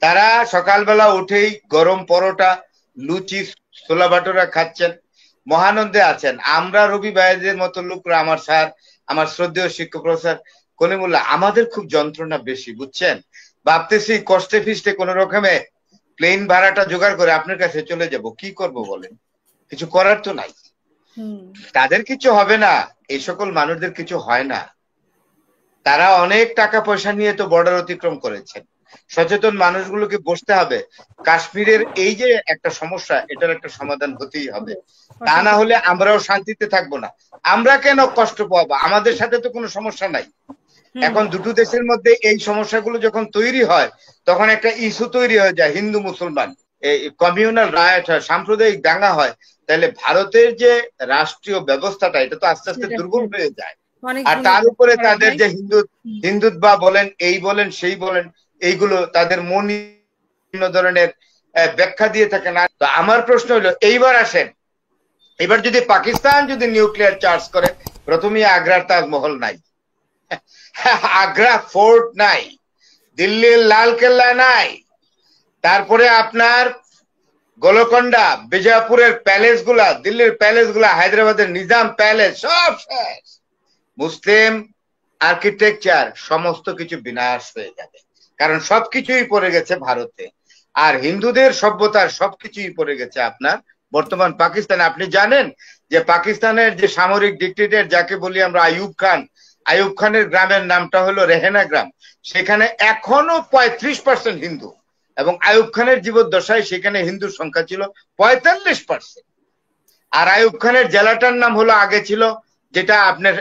তারা সকালবেলা উঠেই গরম পরোটা, লুচি, ছোলা ভাটুরা খাচ্ছেন, মহানন্দে আছেন। আমরা রবি ভাইদের মতো লোকরা, আমার স্যার, আমার শ্রদ্ধেয় শিক্ষক প্রফেসর কলিমুল্লাহ, আমাদের খুব যন্ত্রণা বেশি, বুঝছেন। ভাবতেছি কষ্টে ফিস্টে কোন রকমে প্লেন ভাড়াটা জোগাড় করে আপনার কাছে চলে যাব, কি করব বলেন, কিছু করার তো নাই। তাদের কিছু হবে না, এই সকল মানুষদের কিছু হয় না। তারা অনেক টাকা পয়সা নিয়ে তো বর্ডার অতিক্রম করেছেন। সচেতন মানুষগুলোকে বসতে হবে, কাশ্মীরের এই যে একটা সমস্যা, এটার একটা সমাধান হতেই হবে। তা না হলে আমরাও শান্তিতে থাকবো না। আমরা কেন কষ্ট পাবো? আমাদের সাথে তো কোনো সমস্যা নাই। এখন দুটো দেশের মধ্যে এই সমস্যাগুলো যখন তৈরি হয়, তখন একটা ইস্যু তৈরি হয়ে যায়, হিন্দু মুসলমান, এই কমিউনাল রায়ট হয়, সাম্প্রদায়িক দাঙ্গা হয়। তাহলে ভারতের যে রাষ্ট্রীয় ব্যবস্থাটা, এটা তো আস্তে আস্তে দুর্বল হয়ে যায়। আর তার উপরে তাদের যে হিন্দুত্বা বলেন, এই বলেন সেই বলেন, এইগুলো তাদের মন বিভিন্ন ধরনের ব্যাখ্যা দিয়ে থাকে না। তো আমার প্রশ্ন হলো, এইবার আসেন, এবার যদি পাকিস্তান যদি নিউক্লিয়ার চার্জ করে, প্রথমেই আগ্রার তাজমহল নাই, আগ্রা ফোর্ট নাই, দিল্লির লাল কেল্লা নাই, তারপরে আপনার গোলকোন্ডা, বিজাপুরের প্যালেস গুলা, দিল্লির প্যালেস গুলা, হায়দ্রাবাদের নিজাম প্যালেস, সব শেষ। মুসলিম আর্কিটেকচার সমস্ত কিছু বিনাশ হয়ে যাবে, কারণ সবকিছুই পড়ে গেছে ভারতে। আর হিন্দুদের সভ্যতার সবকিছুই পড়ে গেছে আপনার বর্তমান পাকিস্তানে। আপনি জানেন যে পাকিস্তানের যে সামরিক ডিক্টেটর, যাকে বলি আমরা আইয়ুব খান, আইয়ুব খানের গ্রামের নামটা হলো রেহেনা গ্রাম। সেখানে এখনো 35% হিন্দু, এবং আইয়ুব খানের জীবদ্দশায় সেখানে হিন্দুর সংখ্যা ছিল 45%। আর আইয়ুব খানের জেলাটার নাম হলো, আগে ছিল যেটা আপনার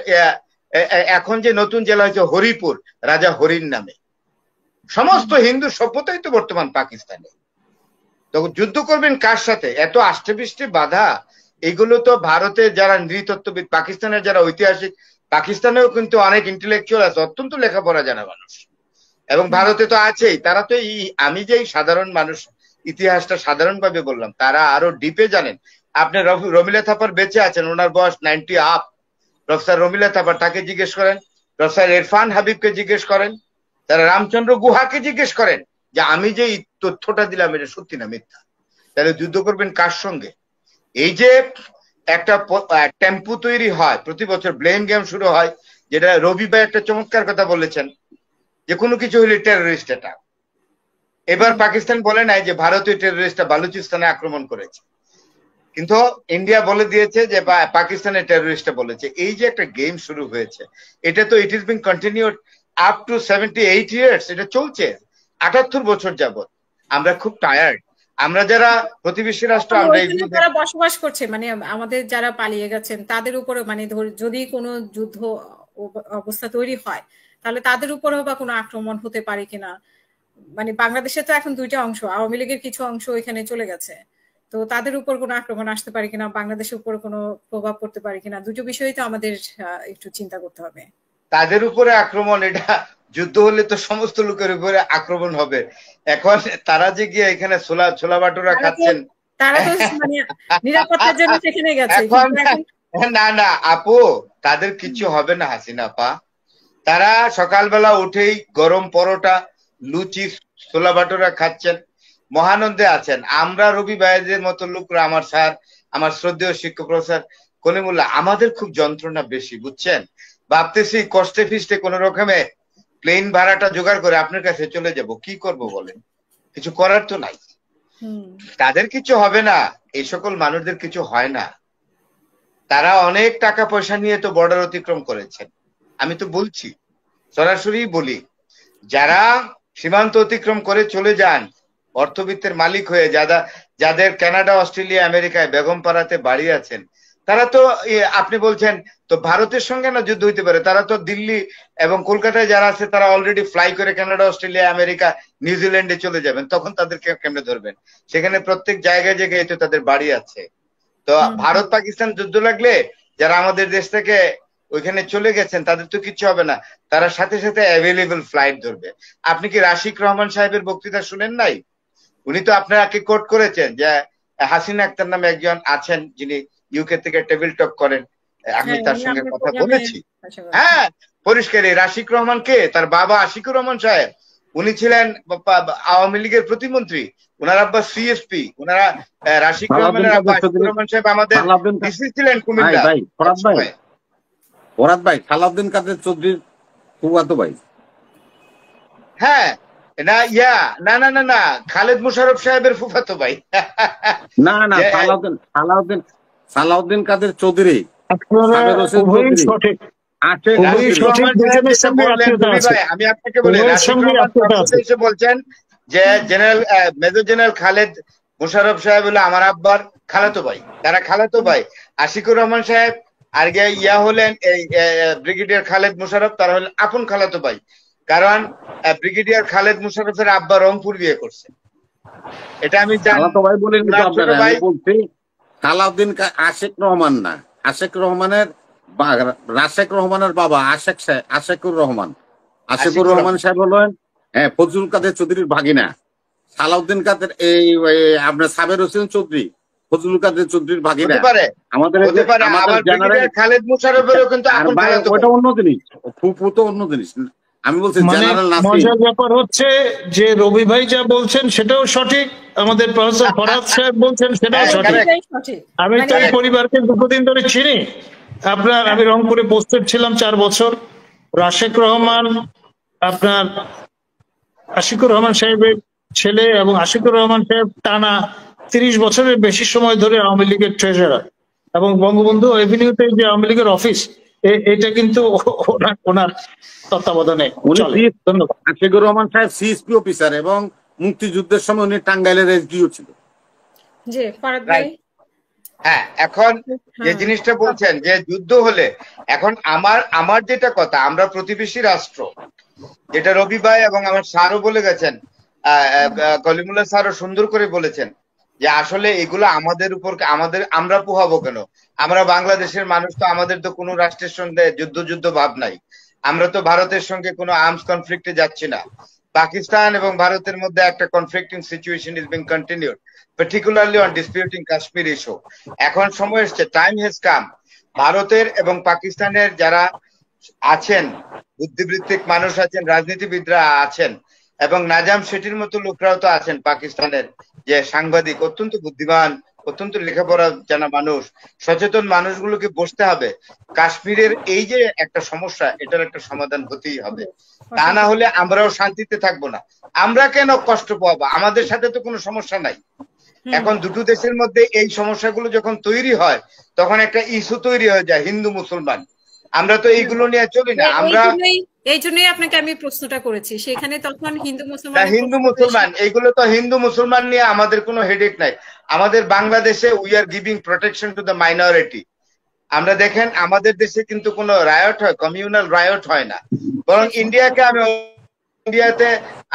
এখন যে নতুন জেলা হয়েছে হরিপুর, রাজা হরির নামে। সমস্ত হিন্দু সভ্যতাই তো বর্তমান পাকিস্তানে। তো যুদ্ধ করবেন কার সাথে? এত আষ্টে পৃষ্ঠে বাধা, এগুলো তো ভারতের যারা নৃতত্ত্ববিদ, পাকিস্তানের যারা ঐতিহাসিক, পাকিস্তানেও কিন্তু অনেক ইন্টেলেকচুয়াল আছে, অত্যন্ত লেখাপড়া জানা মানুষ, এবং ভারতে তো আছেই। তারা তো আমি যে সাধারণ মানুষ, ইতিহাসটা সাধারণভাবে বললাম, তারা আরো ডিপে জানেন। আপনি রমিলা থাপার বেঁচে আছেন, ওনার বয়স 90 আপ। প্রফেসর রমিলা থাপার, তাকে জিজ্ঞেস করেন। প্রফেসর ইরফান হাবিবকে জিজ্ঞেস করেন। তারা রামচন্দ্র গুহাকে জিজ্ঞেস করেন যে আমি যে তথ্যটা দিলাম এটা সত্যি না মিথ্যা। তাহলে যুদ্ধ করবেন কার সঙ্গে? এই যে একটা টেম্পু তৈরি হয় প্রতি বছর, ব্লেম গেম শুরু হয়, যেটা রবি ভাই একটা চমৎকার কথা বলেছেন, যে কোনো কিছু হলে টেররিস্ট। এটা এবার পাকিস্তান বলে নাই যে ভারতীয় টেররিস্টরা বালুচিস্তানে আক্রমণ করেছে, কিন্তু ইন্ডিয়া বলে দিয়েছে যে পাকিস্তানের টেররিস্টরা বলেছে। এই যে একটা গেম শুরু হয়েছে, এটা তো it is being continued up to 78 years. এটা চলছে 78 বছর যাবত। আমরা খুব টায়ার্ড। আমরা যারা প্রতিবেশী রাষ্ট্র, আমরা যারা বসবাস করছে, মানে আমাদের যারা পালিয়ে গেছেন, তাদের উপরে মানে যদি কোনো যুদ্ধ অবস্থা তৈরি হয়, তাহলে তাদের উপরেও বা কোনো আক্রমণ হতে পারে কিনা। মানে বাংলাদেশে তো এখন দুইটা অংশ, আওয়ামী লীগের কিছু অংশ এখানে চলে গেছে, তো তাদের উপর কোনো আক্রমণ আসতে পারে কিনা, বাংলাদেশের উপর কোনো প্রভাব পড়তে পারে কিনা, দুটো বিষয়ই তো আমাদের একটু চিন্তা করতে হবে। তাদের উপরে আক্রমণ, এটা যুদ্ধ হলে তো সমস্ত লোকের উপরে আক্রমণ হবে। এখন তারা যে গিয়ে এখানে ছোলা ভাটুরা খাচ্ছেন, তারা তো মানে নিরাপত্তার জন্য সেখানে গেছে। এখন না না আপু, তাদের কিছু হবে না হাসিনা আপা। তারা সকালবেলা উঠেই গরম পরোটা, লুচি, ছোলা ভাটুরা খাচ্ছেন, মহানন্দে আছেন। আমরা রবি ভাইদের মতো লোকরা, আমার স্যার, আমার শ্রদ্ধেয় শিক্ষক প্রফেসর কলিমুল্লাহ, আমাদের খুব যন্ত্রণা বেশি, বুঝছেন। ভাবতেছি কষ্টে ফিস্টে কোন রকমে প্লেন ভাড়াটা জোগাড় করে আপনার কাছে চলে যাব, কি করব বলেন, কিছু করার তো নাই। তাদের কিছু হবে না, এই সকল মানুষদের কিছু হয় না। তারা অনেক টাকা পয়সা নিয়ে তো বর্ডার অতিক্রম করেছেন। আমি তো বলছি, সরাসরি বলি, যারা সীমান্ত অতিক্রম করে চলে যান অর্থবিত্তের মালিক হয়ে, যাদের কানাডা, অস্ট্রেলিয়া, আমেরিকায় বেগমপাড়াতে বাড়ি আছেন, তারা তো আপনি বলছেন তো ভারতের সঙ্গে না যুদ্ধ হইতে পারে, তারা তো দিল্লি এবং কলকাতায় যারা আছে তারা অলরেডি ফ্লাই করে কানাডা, অস্ট্রেলিয়া, আমেরিকা, নিউজিল্যান্ডে চলে যাবেন, তখন তাদেরকে কেমনে ধরবেন? সেখানে প্রত্যেক জায়গায় জায়গায় তো তাদের বাড়ি আছে। তো ভারত পাকিস্তান যুদ্ধ লাগলে যারা আমাদের দেশ থেকে ওইখানে চলে গেছেন তাদের তো কিচ্ছু হবে না, তারা সাথে সাথে অ্যাভেলেবল ফ্লাইট ধরবে। আপনি কি রাশিক রহমান সাহেবের বক্তৃতা শুনেন নাই? উনি তো আপনাকে কোট করেছেন যে হাসিনা আক্তার নামে একজন আছেন যিনি ইউকে থেকে টেবিল টক করেন, আমি তার সঙ্গে কথা বলেছি। হ্যাঁ, পরিষ্কার। রাশিক রহমান কে? তার বাবা আশিকুর রহমান সাহেব। উনি ছিলেন আওয়ামী লীগের প্রতিমন্ত্রী, ওনার আব্বা সিএসপি, ওনারা রাশিদ রহমানের আব্বা আশিকুর রহমান সাহেব আমাদের ডিসি ছিলেন কুমিল্লা। ফরহাদ ভাই সালাউদ্দিন কাদের চৌধুরীর ফুফাতো ভাই। হ্যাঁ, না ইয়া না না না না খালেদ মোশাররফ সাহেবের ফুফাতো ভাই। না না সালাউদ্দিন কাদের চৌধুরী আমি আপনাকে বলি, বলছেন যে মেজর জেনারেল খালেদ মোশাররফ সাহেব হলো আমার আব্বার খালাতো ভাই, তারা খালাতো ভাই। আশিকুর রহমান সাহেব আর ইয়া হলেন এই ব্রিগেডিয়ার খালেদ মোশাররফ, তারা হলেন আপন খালাতো ভাই, কারণ ব্রিগেডিয়ার খালেদ মোশাররফের আব্বা রংপুর বিয়ে করছে। এটা আমি জানি। সালাউদ্দিন আশেক রহমান না, আশেক রহমানের রাশেক রহমানের বাবা আশেকুর রহমান সাহেব হলেন ফজলুল কাদের চৌধুরীর ভাগিনা। সালাউদ্দিন কাদের এই আপনার সাবের হোসেন চৌধুরী ফজলুল কাদের চৌধুরীর ভাগিনা। আমাদের খালেদ মোশাররফেরও কিন্তু ওটা অন্য জিনিস, ফুফু তো অন্য জিনিস। আমি বলছি জেনারেল মজার ব্যাপার হচ্ছে যে রবি ভাই যা বলছেন সেটাও সঠিক, আমাদের প্রফেসর ফরহাদ সাহেব বলছেন সেটাও সঠিক। আমি তো এই পরিবারকে দুদিন ধরে চিনি। আপনার আমি রংপুরে পোস্টেড ছিলাম 4 বছর। রাশেক রহমান আপনার আশিকুর রহমান সাহেবের ছেলে, এবং আশিকুর রহমান সাহেব টানা 30 বছরের বেশি সময় ধরে আওয়ামী লীগের ট্রেজারার, এবং বঙ্গবন্ধু এভিনিউতে যে আওয়ামী লীগের অফিস এটা কিন্তু ওনার তত্ত্বাবধানে চলে। ধন্যবাদ। আশিকুর রহমান সাহেব সিএসপি অফিসার এবং মুক্তিযুদ্ধের সময় উনি টাঙ্গাইলের এসডিও ছিল। জি ফরহাদ ভাই। হ্যাঁ, এখন যে জিনিসটা বলছেন যে যুদ্ধ হলে, এখন আমার যেটা কথা, আমরা প্রতিবেশী রাষ্ট্র, যেটা রবি ভাই এবং আমার স্যারও বলে গেছেন, কলিমুল্লাহ স্যারও সুন্দর করে বলেছেন যে আসলে এগুলো আমাদের উপর আমরা পোহাবো কেন? আমরা বাংলাদেশের মানুষ, তো আমাদের তো কোনো রাষ্ট্রের সঙ্গে যুদ্ধ ভাব নাই। আমরা তো ভারতের সঙ্গে কোনো আর্মস কনফ্লিক্টে যাচ্ছি না। পাকিস্তান এবং ভারতের মধ্যে একটা conflicting situation is being continued, particularly on disputing Kashmir issue. এখন সময় এসছে, টাইম হ্যাজ কাম। ভারতের এবং পাকিস্তানের যারা আছেন, বুদ্ধিবৃত্তিক মানুষ আছেন, রাজনীতিবিদরা আছেন, এবং নাজাম শেঠির মতো লোকরাও তো আছেন পাকিস্তানের, যে সাংবাদিক, অত্যন্ত বুদ্ধিমান, অত্যন্ত লেখাপড়া জানা মানুষ, সচেতন মানুষগুলোকে বসতে হবে। কাশ্মীরের এই যে একটা সমস্যা, এটার একটা সমাধান হতেই হবে। তা না হলে আমরাও শান্তিতে থাকবো না। আমরা কেন কষ্ট পাবো? আমাদের সাথে তো কোনো সমস্যা নাই। এখন দুটো দেশের মধ্যে এই সমস্যাগুলো যখন তৈরি হয়, তখন একটা ইস্যু তৈরি হয়ে যায় হিন্দু মুসলমান। আমরা তো এইগুলো নিয়ে চলি না। আমরা এই জন্যই আপনাকে আমি প্রশ্নটা করেছি, সেখানে তখন হিন্দু মুসলমান এইগুলো তো হিন্দু মুসলমান নিয়ে আমাদের কোনো হেডেক নাই। আমাদের বাংলাদেশে we are giving protection to the minority. আমরা দেখেন আমাদের দেশে কিন্তু কোনো রায়ট হয়, কমিউনাল রায়ট হয় না, বরং ইন্ডিয়াতে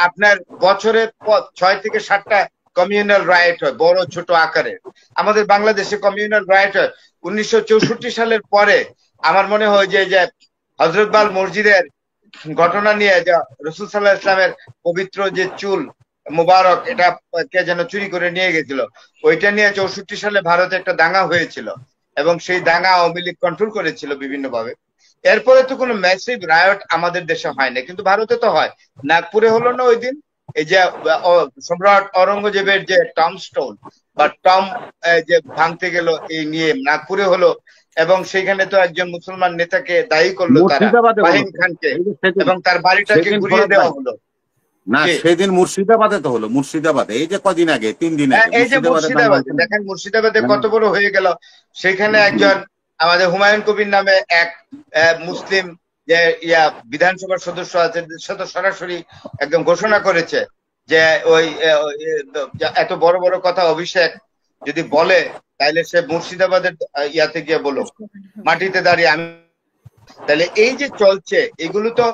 আপনার বছরে 6 থেকে 7টা কমিউনাল রাইট হয়, বড় ছোট আকারের। আমাদের বাংলাদেশে কমিউনাল রাইট হয় 1964 সালের পরে। আমার মনে হয় যে হযরতবাল মসজিদের ঘটনা নিয়ে, যে রাসূল সাল্লাল্লাহু আলাইহি ওয়াসাল্লামের পবিত্র যে চুল মুবারক, এটা কে যেন চুরি করে নিয়ে গেছিল, ওইটা নিয়ে 64 সালে ভারতে একটা দাঙ্গা হয়েছিল, এবং সেই দাঙ্গা আওয়ামী লীগ কন্ট্রোল করেছিল বিভিন্ন ভাবে। এরপরে তো কোনো ম্যাসিভ রায়ট আমাদের দেশে হয় না, কিন্তু ভারতে তো হয়। নাগপুরে হলো না ওই দিন, এই যে সম্রাট ঔরঙ্গজেবের যে টম স্টোন বা টম যে ভাঙতে গেল, এই নিয়ে নাগপুরে হলো, এবং সেখানে তো একজন মুসলমান নেতাকে দায়ী করলো তারা, ফাহিম খানকে, এবং তার বাড়িটাকে ঘুরিয়ে দেওয়া হলো। না, সেদিন মুর্শিদাবাদে তো হলো, মুর্শিদাবাদে এই যে কদিন আগে, 3 দিন আগে। এই যে মুর্শিদাবাদে দেখেন, মুর্শিদাবাদে কত বড় হয়ে গেল। সেখানে একজন আমাদের হুমায়ুন কবির নামে এক মুসলিম যে বিধানসভার সদস্য আছে, সরাসরি একদম ঘোষণা করেছে যে ওই এত বড় বড় কথা অভিষেক যদি বলে, তাহলে সে মুর্শিদাবাদের ইয়াতে গিয়ে বলো, মাটিতে দাঁড়িয়ে। আমি তাহলে এই যে চলছে, এগুলো তো,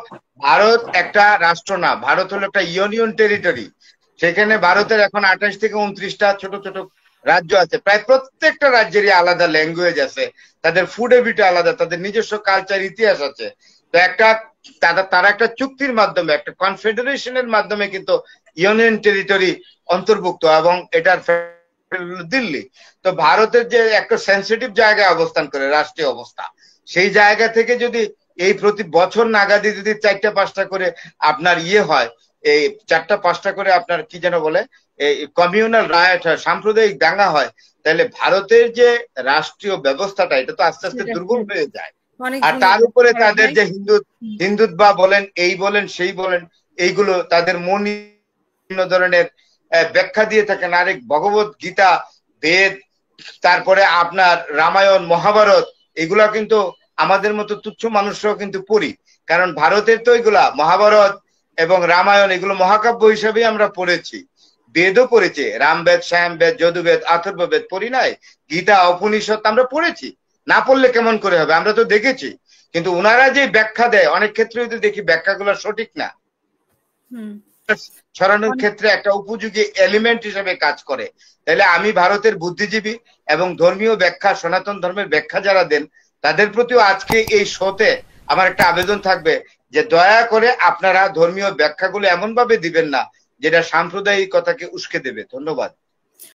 ভারত একটা রাষ্ট্র না, ভারত হলো একটা ইউনিয়ন টেরিটরি। সেখানে ভারতের এখন 28 থেকে 29টা ছোট ছোট রাজ্য আছে। প্রায় প্রত্যেকটা রাজ্যেরই আলাদা ল্যাঙ্গুয়েজ আছে, তাদের ফুড হ্যাবিট আলাদা, তাদের নিজস্ব কালচার, ইতিহাস আছে। তো তারা একটা চুক্তির মাধ্যমে, একটা কনফেডারেশনের মাধ্যমে কিন্তু ইউনিয়ন টেরিটরি অন্তর্ভুক্ত, এবং এটার দিল্লি। তো ভারতের যে একটা সেন্সিটিভ জায়গায় অবস্থান করে, রাষ্ট্রীয় অবস্থা, সেই জায়গা থেকে যদি এই প্রতি বছর নাগাদি যদি 4টা 5টা করে আপনার হয়, এই 4টা 5টা করে আপনার কি যেন বলে এই কমিউনাল রায়ট হয়, সাম্প্রদায়িক দাঙ্গা হয়, তাহলে ভারতের যে রাষ্ট্রীয় ব্যবস্থাটা এটা তো আস্তে আস্তে দুর্বল হয়ে যায়। আর তার উপরে তাদের যে হিন্দুত্বা বলেন, এই বলেন সেই বলেন, এইগুলো তাদের মন ধরনের ব্যাখ্যা দিয়ে থাকেন। আরেক ভগবত গীতা, বেদ, তারপরে আপনার রামায়ণ, মহাভারত, এগুলা কিন্তু আমাদের মতো তুচ্ছ মানুষরাও কিন্তু পড়ি, কারণ ভারতের তো এগুলা মহাভারত এবং রামায়ণ এগুলো মহাকাব্য হিসেবে আমরা পড়েছি, বেদও পড়েছি, রামবেদ, শ্যামবেদ, যদুবেদ, অথর্ববেদ পড়ি নাই, গীতা, উপনিষদ আমরা পড়েছি, না পড়লে কেমন করে হবে, আমরা তো দেখেছি। কিন্তু ওনারা যে ব্যাখ্যা দেয় অনেক ক্ষেত্রে তো দেখি ব্যাখ্যাগুলো সঠিক না, ছড়ানোর ক্ষেত্রে একটা উপযোগী এলিমেন্ট হিসেবে কাজ করে। তাহলে আমি ভারতের বুদ্ধিজীবী এবং ধর্মীয় ব্যাখ্যা, সনাতন ধর্মের ব্যাখ্যা যারা দেন তাদের প্রতিও আজকে এই শোতে আমার একটা আবেদন থাকবে যে দয়া করে আপনারা ধর্মীয় ব্যাখ্যাগুলো এমন ভাবে দিবেন না যেটা সাম্প্রদায়িকতাকে উস্কে দেবে। ধন্যবাদ।